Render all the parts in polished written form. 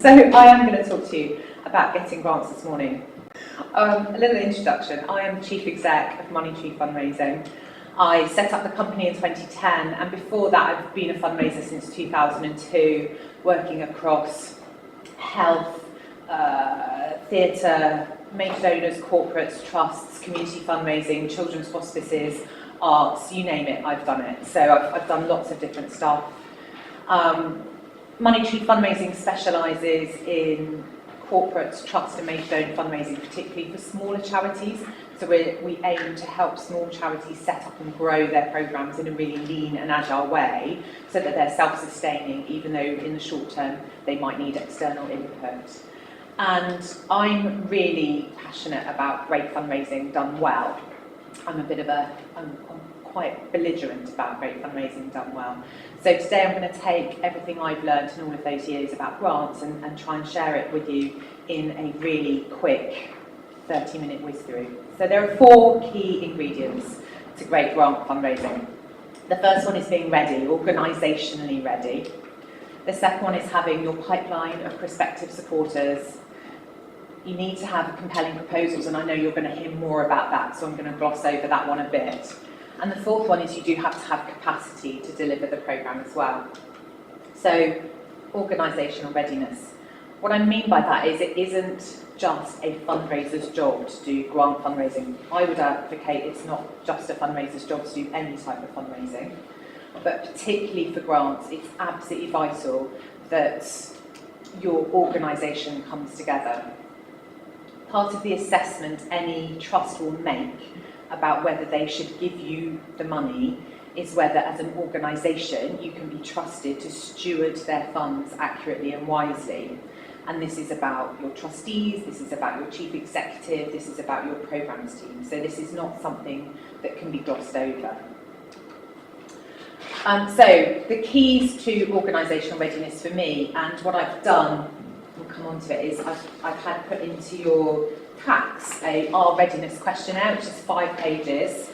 So I am going to talk to you about getting grants this morning. A little introduction. I am Chief Exec of Money Tree Fundraising. I set up the company in 2010, and before that I've been a fundraiser since 2002, working across health, theatre, major donors, corporates, trusts, community fundraising, children's hospices, arts, you name it, I've done it. So I've done lots of different stuff. Money Tree Fundraising specialises in corporates, trust and major donor fundraising, particularly for smaller charities. So we aim to help small charities set up and grow their programmes in a really lean and agile way so that they're self-sustaining, even though in the short term they might need external input. And I'm really passionate about great fundraising done well. I'm quite belligerent about great fundraising done well. So today I'm going to take everything I've learned in all of those years about grants and try and share it with you in a really quick 30-minute whiz through. So there are 4 key ingredients to great grant fundraising. The first one is being ready, organisationally ready. The second one is having your pipeline of prospective supporters. You need to have compelling proposals, and I know you're going to hear more about that, so I'm going to gloss over that one a bit. And the fourth one is you do have to have capacity to deliver the programme as well. So, organisational readiness. What I mean by that is it isn't just a fundraiser's job to do grant fundraising. I would advocate it's not just a fundraiser's job to do any type of fundraising, but particularly for grants, it's absolutely vital that your organisation comes together. Part of the assessment any trust will make about whether they should give you the money is whether as an organisation you can be trusted to steward their funds accurately and wisely. And this is about your trustees, this is about your chief executive, this is about your programmes team. So this is not something that can be glossed over. So the keys to organisational readiness for me, and what I've done, we'll come on to it, is I've had put into your packs our readiness questionnaire, which is 5 pages.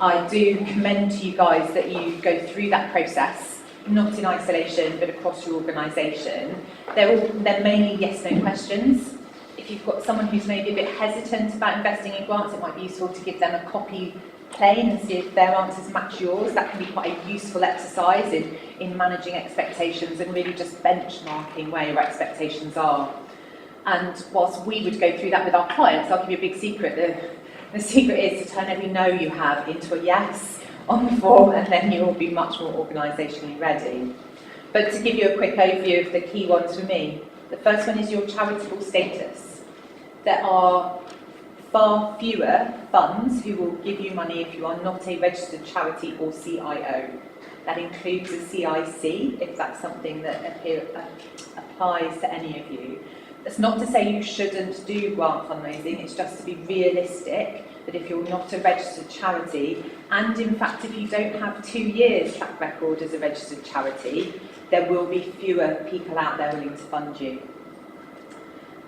I do commend to you guys that you go through that process, not in isolation, but across your organisation. They're mainly yes/no questions. If you've got someone who's maybe a bit hesitant about investing in grants, it might be useful to give them a copy plain and see if their answers match yours. That can be quite a useful exercise in managing expectations and really just benchmarking where your expectations are. And whilst we would go through that with our clients, I'll give you a big secret. The secret is to turn every no you have into a yes on the form, and then you will be much more organisationally ready. But to give you a quick overview of the key ones for me, the first one is your charitable status. There are far fewer funds who will give you money if you are not a registered charity or CIO. That includes a CIC, if that's something that applies to any of you. That's not to say you shouldn't do grant fundraising, it's just to be realistic that if you're not a registered charity, and in fact if you don't have 2 years track record as a registered charity, there will be fewer people out there willing to fund you.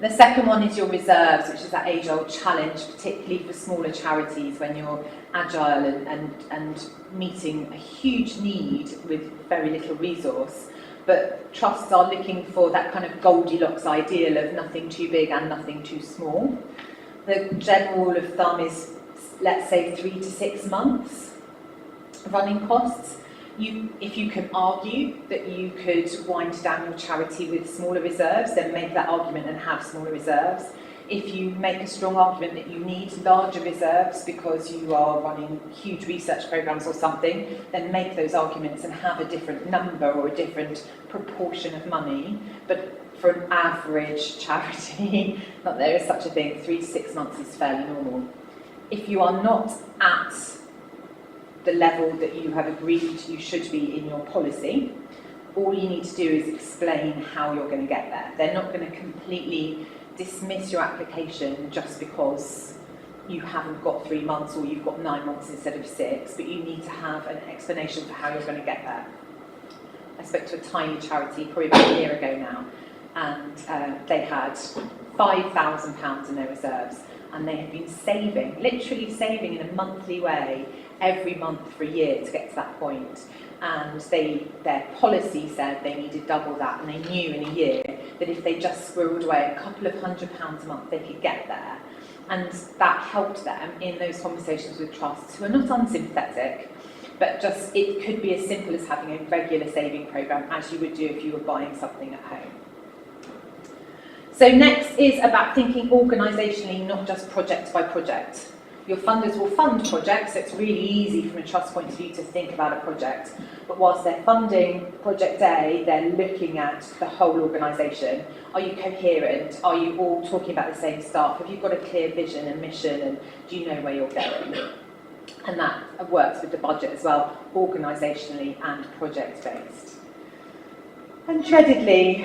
The second one is your reserves, which is that age-old challenge, particularly for smaller charities when you're agile and meeting a huge need with very little resource. But trusts are looking for that kind of Goldilocks ideal of nothing too big and nothing too small. The general rule of thumb is, let's say, 3 to 6 months running costs. If you can argue that you could wind down your charity with smaller reserves, then make that argument and have smaller reserves. If you make a strong argument that you need larger reserves because you are running huge research programs or something, then make those arguments and have a different number or a different proportion of money. But for an average charity, not there is such a thing, 3 to 6 months is fairly normal. If you are not at the level that you have agreed you should be in your policy, all you need to do is explain how you're going to get there. They're not going to completely dismiss your application just because you haven't got 3 months or you've got 9 months instead of 6, but you need to have an explanation for how you're going to get there. I spoke to a tiny charity probably about a year ago now, and they had £5,000 in their reserves, and they had been saving, literally saving in a monthly way every month for a year to get to that point. and their policy said they needed double that, and they knew in a year that if they just squirreled away a couple of £100 a month, they could get there. And that helped them in those conversations with trusts who are not unsympathetic, but just it could be as simple as having a regular saving programme, as you would do if you were buying something at home. So next is about thinking organisationally, not just project by project. Your funders will fund projects, so it's really easy from a trust point of view to think about a project. But whilst they're funding project A, they're looking at the whole organisation. Are you coherent? Are you all talking about the same stuff? Have you got a clear vision and mission, and do you know where you're going? And that works with the budget as well, organisationally and project-based. And dreadedly,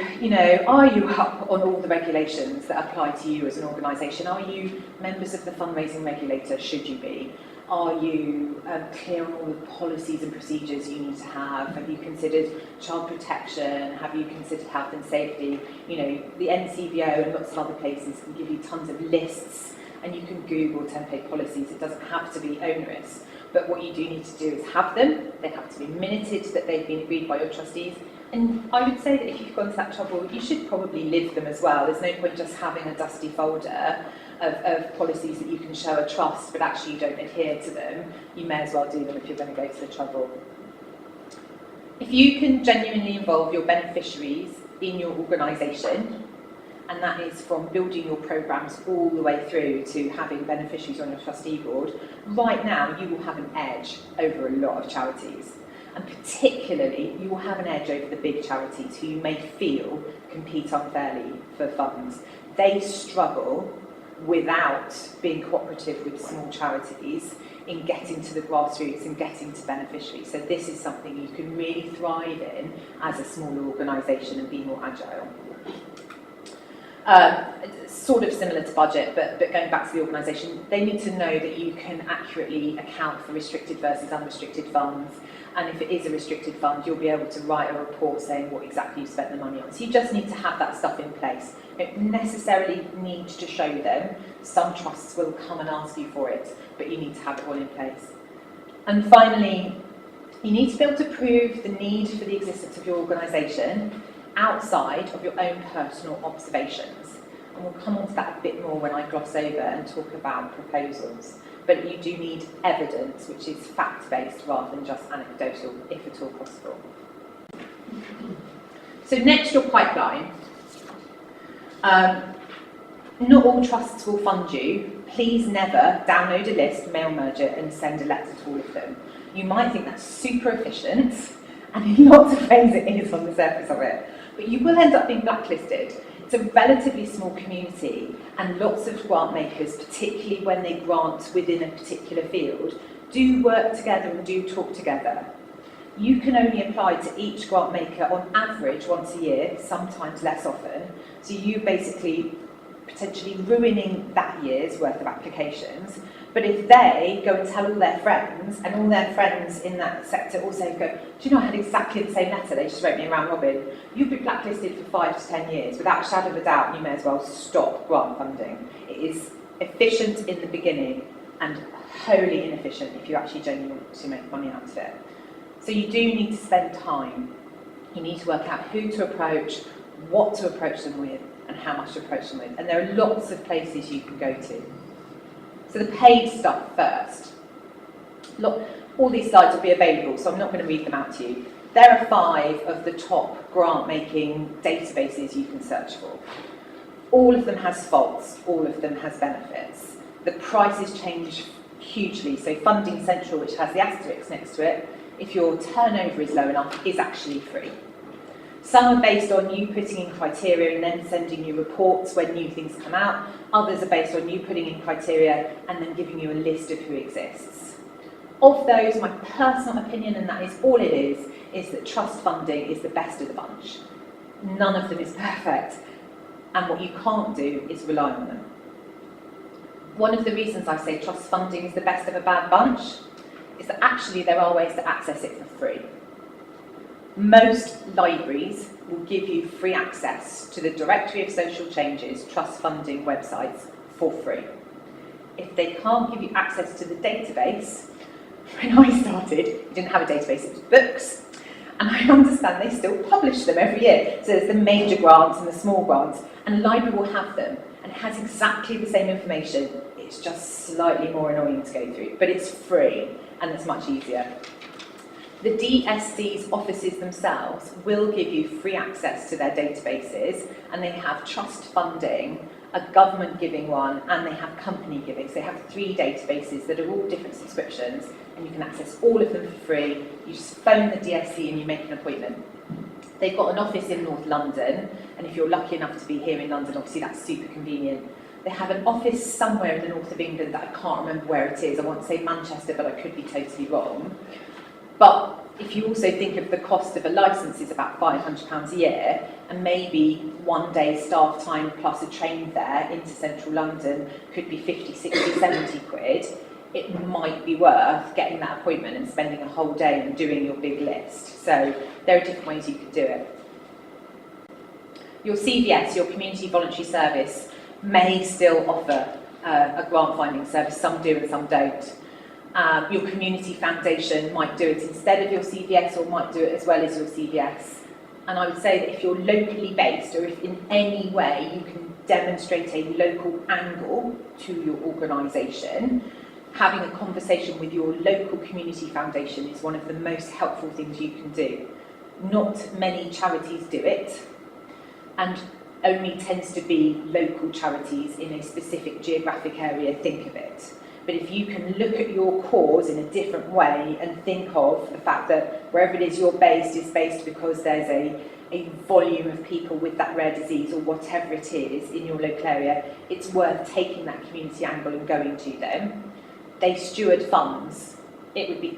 are you up on all the regulations that apply to you as an organisation? Are you members of the fundraising regulator? Should you be? Are you clear on all the policies and procedures you need to have? Have you considered child protection? Have you considered health and safety? The NCBO and lots of other places can give you tons of lists, and you can Google template policies. It doesn't have to be onerous. But what you do need to do is have them. They have to be minuted that they've been agreed by your trustees. And I would say that if you've gone to that trouble, you should probably live them as well. There's no point just having a dusty folder of policies that you can show a trust, but actually you don't adhere to them. You may as well do them if you're going to go to the trouble. If you can genuinely involve your beneficiaries in your organisation, and that is from building your programmes all the way through to having beneficiaries on your trustee board, right now you will have an edge over a lot of charities. And particularly, you will have an edge over the big charities who you may feel compete unfairly for funds. They struggle without being cooperative with small charities in getting to the grassroots and getting to beneficiaries. So this is something you can really thrive in as a smaller organisation and be more agile. Sort of similar to budget, but going back to the organisation, they need to know that you can accurately account for restricted versus unrestricted funds. And if it is a restricted fund, you'll be able to write a report saying what exactly you spent the money on. So you just need to have that stuff in place. You don't necessarily need to show them. Some trusts will come and ask you for it, but you need to have it all in place. And finally, you need to be able to prove the need for the existence of your organisation outside of your own personal observations. And we'll come on to that a bit more when I gloss over and talk about proposals. But you do need evidence, which is fact-based rather than just anecdotal, if at all possible. So next, your pipeline. Not all trusts will fund you. Please never download a list, mail merge it, and send a letter to all of them. You might think that's super efficient, and in lots of ways it is on the surface of it, but you will end up being blacklisted. It's a relatively small community, and lots of grant makers, particularly when they grant within a particular field, do work together and do talk together. You can only apply to each grant maker on average once a year, sometimes less often, so you basically potentially ruining that year's worth of applications. But if they go and tell all their friends, and all their friends in that sector also go, do you know, I had exactly the same letter, they just wrote me a round robin, you'll be blacklisted for 5 to 10 years. Without a shadow of a doubt, you may as well stop grant funding. It is efficient in the beginning and wholly inefficient if you actually genuinely want to make money out of it. So you do need to spend time. You need to work out who to approach, what to approach them with, and how much to approach them with. And there are lots of places you can go to. So the paid stuff first. Look, all these slides will be available, so I'm not going to read them out to you. There are 5 of the top grant-making databases you can search for. All of them has faults, all of them has benefits. The prices change hugely, so Funding Central, which has the asterisk next to it, if your turnover is low enough, is actually free. Some are based on you putting in criteria and then sending you reports when new things come out. Others are based on you putting in criteria and then giving you a list of who exists. Of those, my personal opinion, and that is all it is that trust funding is the best of the bunch. None of them is perfect, and what you can't do is rely on them. One of the reasons I say trust funding is the best of a bad bunch is that actually there are ways to access it for free. Most libraries will give you free access to the Directory of Social Changes trust funding websites for free. If they can't give you access to the database, when I started, you didn't have a database, it was books, And I understand they still publish them every year. So there's the major grants and the small grants, and the library will have them, and it has exactly the same information. It's just slightly more annoying to go through, but it's free, and it's much easier. The DSC's offices themselves will give you free access to their databases, and they have trust funding, a government giving one, and they have company giving. So they have 3 databases that are all different subscriptions, and you can access all of them for free. You just phone the DSC and you make an appointment. They've got an office in North London, and if you're lucky enough to be here in London, obviously that's super convenient. They have an office somewhere in the north of England that I can't remember where it is. I want to say Manchester, but I could be totally wrong. But if you also think of the cost of a licence is about £500 a year, and maybe 1 day staff time plus a train fare into central London could be 50, 60, 70 quid, it might be worth getting that appointment and spending a whole day and doing your big list. So there are different ways you could do it. Your CVS, your Community Voluntary Service, may still offer a grant finding service. Some do and some don't. Your community foundation might do it instead of your CVS, or might do it as well as your CVS. And I would say that if you're locally based, or if in any way you can demonstrate a local angle to your organisation, having a conversation with your local community foundation is one of the most helpful things you can do. Not many charities do it, and only tends to be local charities in a specific geographic area think of it. But if you can look at your cause in a different way and think of the fact that wherever it is you're based is based because there's a volume of people with that rare disease or whatever it is in your local area, it's worth taking that community angle and going to them. They steward funds. It would be,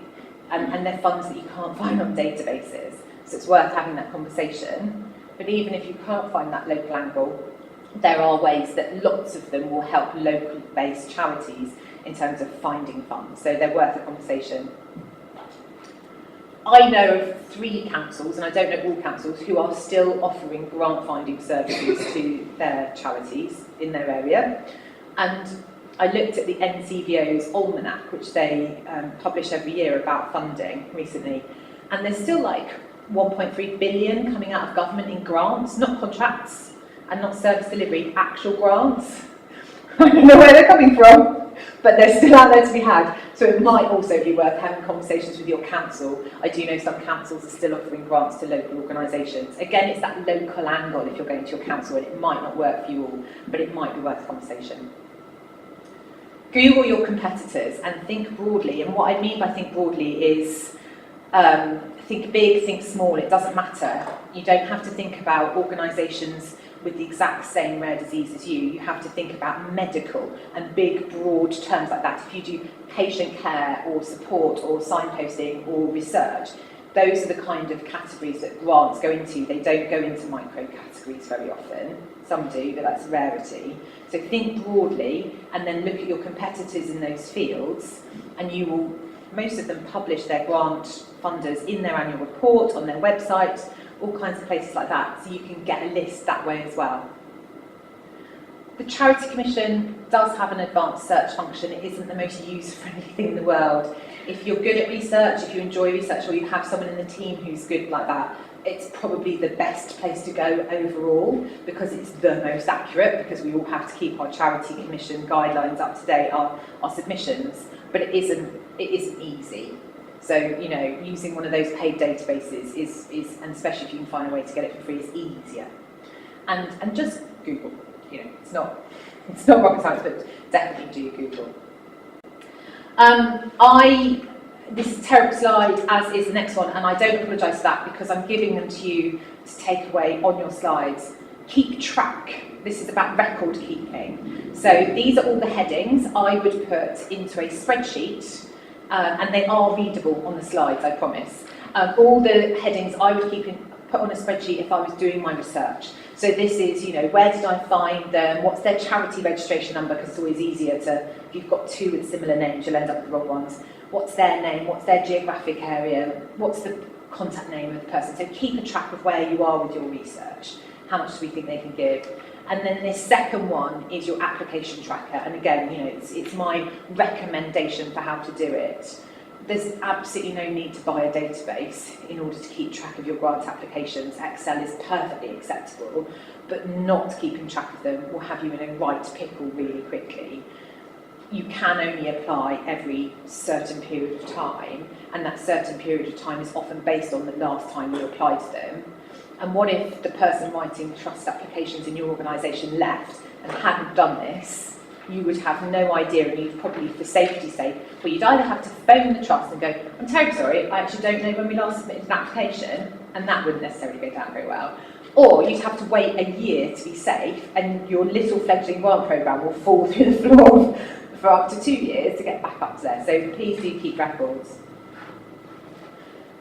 and they're funds that you can't find on databases. So it's worth having that conversation. But even if you can't find that local angle, there are ways that lots of them will help local-based charities in terms of finding funds. So they're worth a conversation. I know of 3 councils, and I don't know all councils, who are still offering grant finding services to their charities in their area. And I looked at the NCVO's Almanac, which they publish every year about funding recently, and there's still like 1.3 billion coming out of government in grants, not contracts and not service delivery, actual grants. I don't know where they're coming from, but they're still out there to be had. So it might also be worth having conversations with your council. I do know some councils are still offering grants to local organisations. Again, it's that local angle if you're going to your council, and it might not work for you all, but it might be worth a conversation. Google your competitors and think broadly, and what I mean by think broadly is think big, think small, it doesn't matter. You don't have to think about organisations with the exact same rare disease as you. You have to think about medical and big, broad terms like that. If you do patient care or support or signposting or research, those are the kind of categories that grants go into. They don't go into micro categories very often. Some do, but that's a rarity. So think broadly and then look at your competitors in those fields, and you will, most of them publish their grant funders in their annual report, on their website, all kinds of places like that, so you can get a list that way as well. The Charity Commission does have an advanced search function. It isn't the most user-friendly thing in the world. If you're good at research, if you enjoy research, or you have someone in the team who's good like that, it's probably the best place to go overall, because it's the most accurate, because we all have to keep our Charity Commission guidelines up to date, our submissions, but it isn't easy. So, you know, using one of those paid databases is and especially if you can find a way to get it for free, is easier. And just Google, you know, it's not rocket science, but definitely do Google. This is a terrible slide, as is the next one, and I don't apologise for that because I'm giving them to you to take away on your slides. Keep track. This is about record keeping. So these are all the headings I would put into a spreadsheet. And they are readable on the slides, I promise. All the headings I would put on a spreadsheet if I was doing my research. So this is, you know, where did I find them? What's their charity registration number? Because it's always easier to, if you've got 2 with similar names, you'll end up with the wrong ones. What's their name? What's their geographic area? What's the contact name of the person? So keep a track of where you are with your research. How much do we think they can give? And then this second one is your application tracker. And again, you know, it's my recommendation for how to do it. there's absolutely no need to buy a database in order to keep track of your grant applications. Excel is perfectly acceptable, but not keeping track of them will have you in a right pickle really quickly. You can only apply every certain period of time, and that certain period of time is often based on the last time you applied to them. And what if the person writing trust applications in your organisation left and hadn't done this? You would have no idea, and you'd probably, for safety's sake, well, you'd either have to phone the trust and go, I'm terribly sorry, I actually don't know when we last submitted an application, and that wouldn't necessarily go down very well. Or you'd have to wait a year to be safe, and your little fledgling grant programme will fall through the floor for up to 2 years to get back up to there. So please do keep records.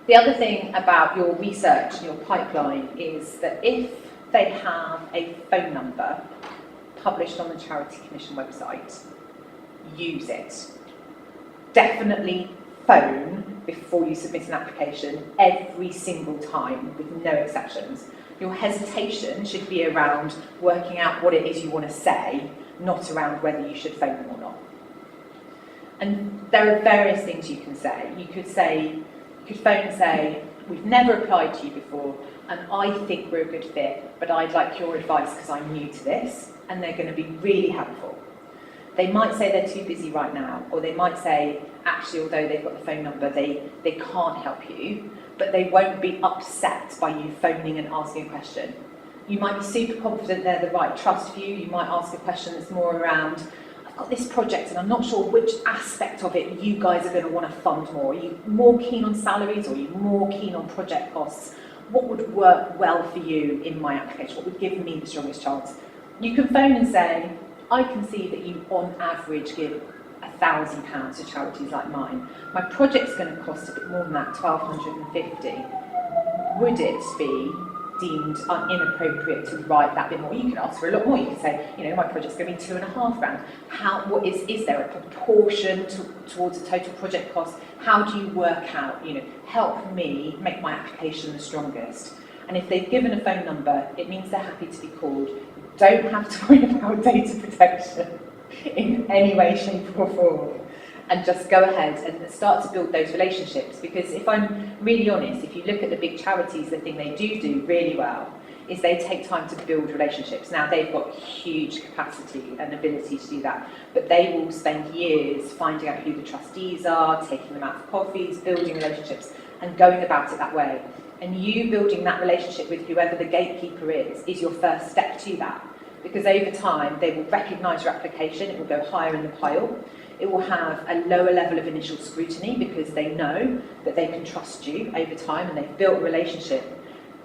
The other thing about your research and your pipeline is that if they have a phone number published on the Charity Commission website, use it. Definitely phone before you submit an application every single time, with no exceptions. Your hesitation should be around working out what it is you want to say, not around whether you should phone them or not. And there are various things you can say. You could phone and say, we've never applied to you before, and I think we're a good fit, but I'd like your advice because I'm new to this. And they're going to be really helpful. They might say they're too busy right now, or they might say, actually, although they've got the phone number, they can't help you, but they won't be upset by you phoning and asking a question. You might be super confident they're the right trust for you. You might ask a question that's more around, I've got this project and I'm not sure which aspect of it you guys are going to want to fund more. Are you more keen on salaries, or are you more keen on project costs? What would work well for you in my application? What would give me the strongest chance? You can phone and say, I can see that you on average give £1,000 to charities like mine. My project's going to cost a bit more than that, £1,250. Would it be deemed inappropriate to write that bit more? You could ask for a lot more. You could say, my project's going to be £2,500. Is there a proportion towards the total project cost? How do you work out, help me make my application the strongest? And if they've given a phone number, it means they're happy to be called. Don't have to worry about data protection in any way, shape or form. And just go ahead and start to build those relationships. Because if I'm really honest, if you look at the big charities, the thing they do really well is they take time to build relationships. Now, they've got huge capacity and ability to do that, but they will spend years finding out who the trustees are, taking them out for coffees, building relationships, and going about it that way. And you building that relationship with whoever the gatekeeper is your first step to that. Because over time, they will recognise your application, it will go higher in the pile. It will have a lower level of initial scrutiny because they know that they can trust you over time and they've built a relationship.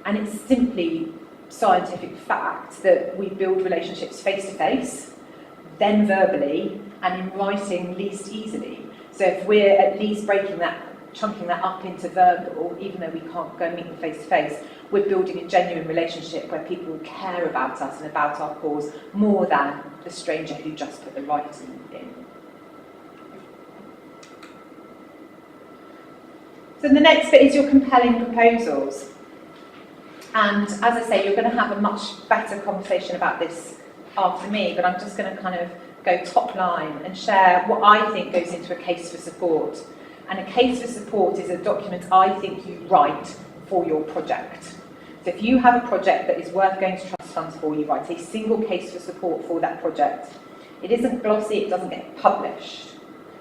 And it's simply scientific fact that we build relationships face-to-face, then verbally, and in writing least easily. So if we're at least chunking that up into verbal, even though we can't go and meet them face-to-face, we're building a genuine relationship where people care about us and about our cause more than the stranger who just put the writing in. So the next bit is your compelling proposals. And as I say, you're going to have a much better conversation about this after me, but I'm just going to kind of go top line and share what I think goes into a case for support. And a case for support is a document I think you write for your project. So if you have a project that is worth going to trust funds for, you write a single case for support for that project. It isn't glossy, it doesn't get published.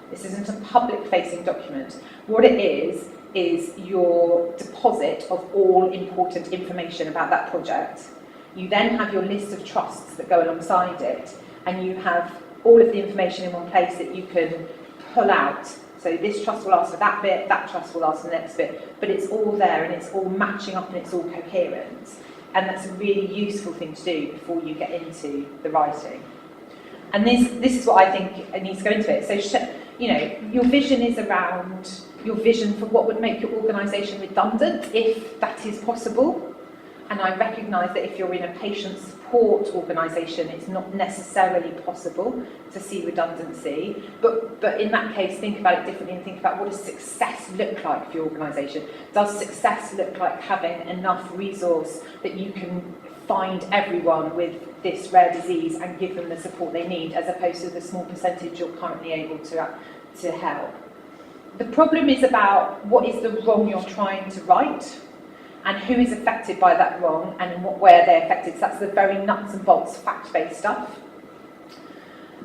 This isn't a public-facing document. What it is your deposit of all important information about that project. You then have your list of trusts that go alongside it, and you have all of the information in one place that you can pull out. So this trust will ask for that bit, that trust will ask for the next bit, but it's all there and it's all matching up and it's all coherent. And that's a really useful thing to do before you get into the writing. And this is what I think needs to go into it. So, your vision is around your vision for what would make your organisation redundant, if that is possible. And I recognise that if you're in a patient support organisation, it's not necessarily possible to see redundancy. But in that case, think about it differently and think about what does success look like for your organisation. Does success look like having enough resource that you can find everyone with this rare disease and give them the support they need, as opposed to the small percentage you're currently able to help? The problem is about what is the wrong you're trying to right, and who is affected by that wrong, and in what way are they affected. So that's the very nuts and bolts, fact-based stuff.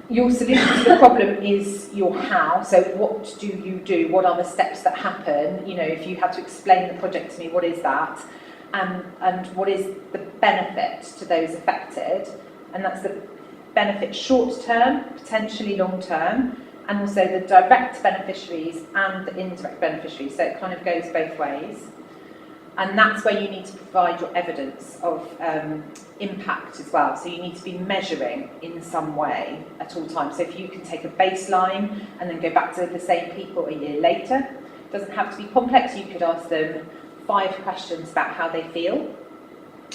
Your solution to the problem is your how. So what do you do? What are the steps that happen? You know, if you had to explain the project to me, what is that? And what is the benefit to those affected? And that's the benefit short term, potentially long term, and also the direct beneficiaries and the indirect beneficiaries. So it kind of goes both ways. And that's where you need to provide your evidence of impact as well. So you need to be measuring in some way at all times. So if you can take a baseline and then go back to the same people a year later, it doesn't have to be complex. You could ask them 5 questions about how they feel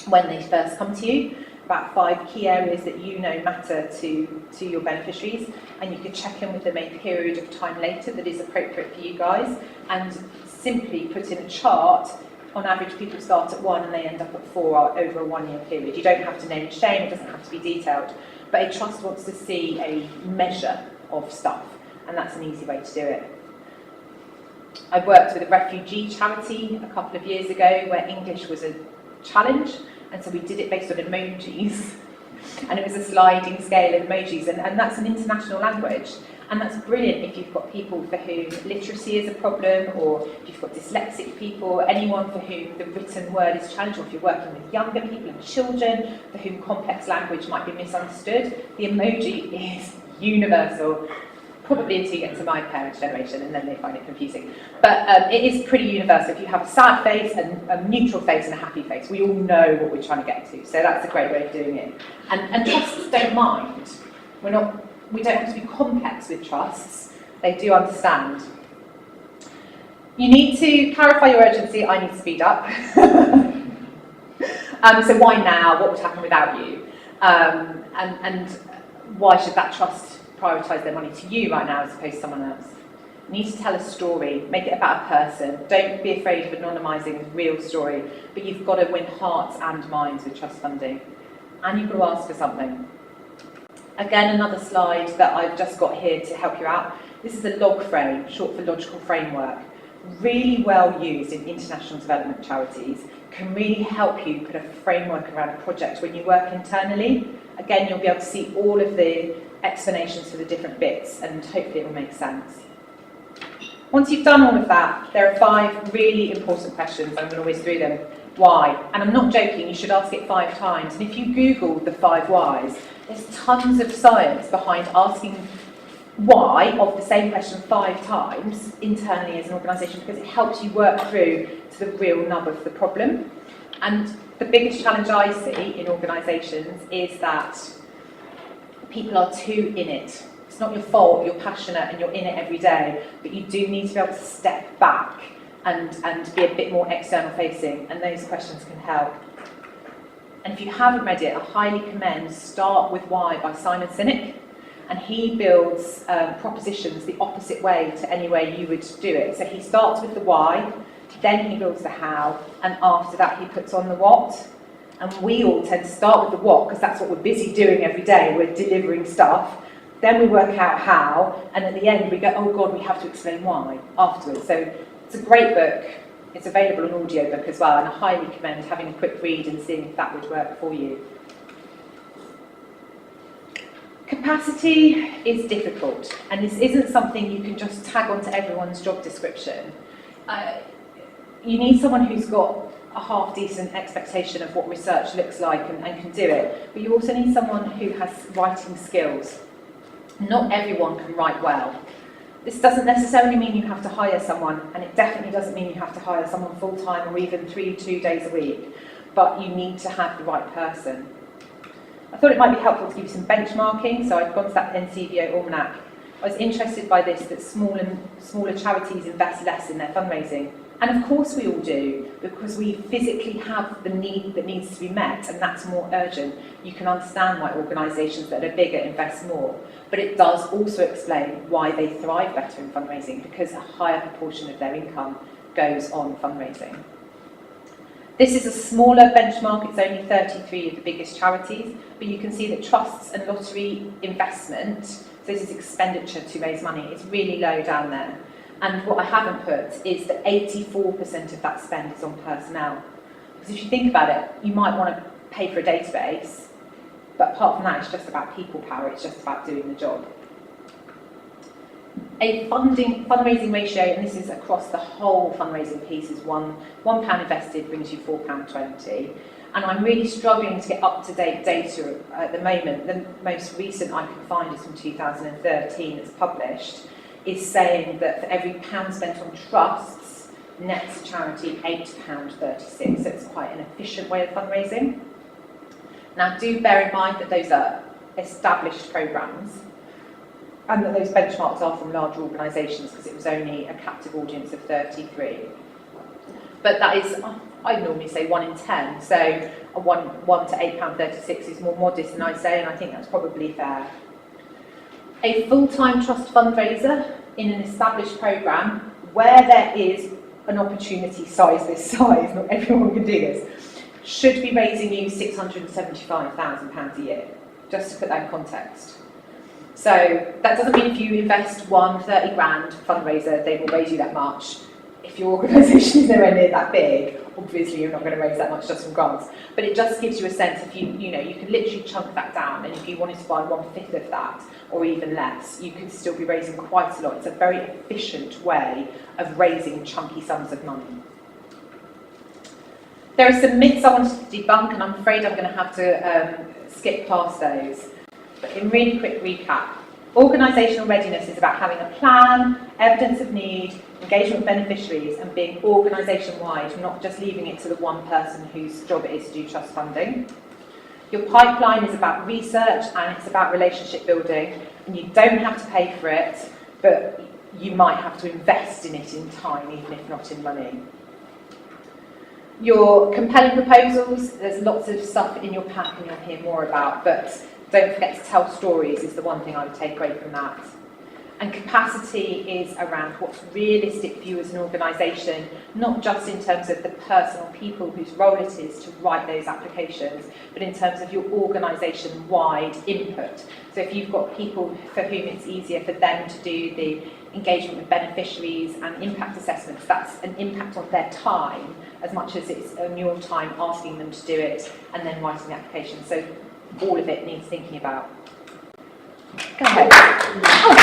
when they first come to you, about 5 key areas that you know matter to your beneficiaries, and you could check in with them a period of time later that is appropriate for you guys, and simply put in a chart. On average, people start at 1 and they end up at 4 over a 1-year period. You don't have to name and shame, it doesn't have to be detailed, but a trust wants to see a measure of stuff, and that's an easy way to do it. I worked with a refugee charity a couple of years ago where English was a challenge, and so we did it based on emojis, and it was a sliding scale of emojis, and that's an international language. And that's brilliant if you've got people for whom literacy is a problem, or if you've got dyslexic people, anyone for whom the written word is challenged, or if you're working with younger people and children for whom complex language might be misunderstood. The emoji is universal, probably until you get to my parents' generation, and then they find it confusing. But it is pretty universal. If you have a sad face, and a neutral face, and a happy face, we all know what we're trying to get to. So that's a great way of doing it. And trusts don't mind. We don't have to be complex with trusts. They do understand. You need to clarify your urgency. I need to speed up. So why now? What would happen without you? And why should that trust prioritise their money to you right now as opposed to someone else? You need to tell a story. Make it about a person. Don't be afraid of anonymising the real story. But you've got to win hearts and minds with trust funding. And you've got to ask for something. Again, another slide that I've just got here to help you out. This is a log frame, short for logical framework. Really well used in international development charities. Can really help you put a framework around a project when you work internally. Again, you'll be able to see all of the explanations for the different bits, and hopefully it will make sense. Once you've done all of that, there are 5 really important questions. I'm going to whiz through them. Why? And I'm not joking, you should ask it 5 times. And if you Google the 5 whys, there's tons of science behind asking why of the same question 5 times internally as an organisation, because it helps you work through to the real nub of the problem. And the biggest challenge I see in organisations is that people are too in it. It's not your fault, you're passionate and you're in it every day, but you do need to be able to step back and be a bit more external facing, and those questions can help. And if you haven't read it, I highly commend Start With Why by Simon Sinek, and he builds propositions the opposite way to any way you would do it. So he starts with the why, then he builds the how, and after that he puts on the what. And we all tend to start with the what, because that's what we're busy doing every day, we're delivering stuff. Then we work out how, and at the end we go, oh God, we have to explain why afterwards. So it's a great book. It's available on audiobook as well, and I highly recommend having a quick read and seeing if that would work for you. Capacity is difficult, and this isn't something you can just tag onto everyone's job description. You need someone who's got a half-decent expectation of what research looks like and can do it, but you also need someone who has writing skills. Not everyone can write well. This doesn't necessarily mean you have to hire someone, and it definitely doesn't mean you have to hire someone full-time or even 2 days a week, but you need to have the right person. I thought it might be helpful to give you some benchmarking, so I've gone to that NCVO Almanac. I was interested by this, that smaller charities invest less in their fundraising. And of course we all do, because we physically have the need that needs to be met, and that's more urgent. You can understand why organisations that are bigger invest more. But it does also explain why they thrive better in fundraising, because a higher proportion of their income goes on fundraising. This is a smaller benchmark, it's only 33 of the biggest charities, but you can see that trusts and lottery investment, so this is expenditure to raise money, it's really low down there. And what I haven't put is that 84% of that spend is on personnel. Because if you think about it, you might want to pay for a database, but apart from that, it's just about people power, it's just about doing the job. A fundraising ratio, and this is across the whole fundraising piece, is £1 invested brings you £4.20. And I'm really struggling to get up-to-date data at the moment. The most recent I can find is from 2013, it's published, is saying that for every £1 spent on trusts, nets to charity £8.36. So it's quite an efficient way of fundraising. Now, do bear in mind that those are established programmes and that those benchmarks are from larger organisations because it was only a captive audience of 33. But that is, I'd normally say 1 in 10. So a one to £8.36 is more modest than I say, and I think that's probably fair. A full-time trust fundraiser in an established programme where there is an opportunity this size, not everyone can do this, should be raising you £675,000 a year, just to put that in context. So that doesn't mean if you invest 30 grand fundraiser, they will raise you that much. If your organisation is nowhere near that big, obviously you're not going to raise that much just from grants. But it just gives you a sense if you can literally chunk that down, and if you wanted to buy 1/5 of that or even less, you could still be raising quite a lot. It's a very efficient way of raising chunky sums of money. There are some myths I wanted to debunk, and I'm afraid I'm going to have to skip past those. But in really quick recap, organisational readiness is about having a plan, evidence of need, engagement with beneficiaries, and being organisation-wide, not just leaving it to the one person whose job it is to do trust funding. Your pipeline is about research and it's about relationship building, and you don't have to pay for it, but you might have to invest in it in time, even if not in money. Your compelling proposals, there's lots of stuff in your pack and you'll hear more about, but don't forget to tell stories is the one thing I would take away from that. And capacity is around what's realistic for you as an organisation, not just in terms of the personal people whose role it is to write those applications, but in terms of your organisation-wide input. So if you've got people for whom it's easier for them to do the engagement with beneficiaries and impact assessments, that's an impact on their time as much as it's on your time asking them to do it and then writing the application. So all of it needs thinking about. Go ahead. Oh,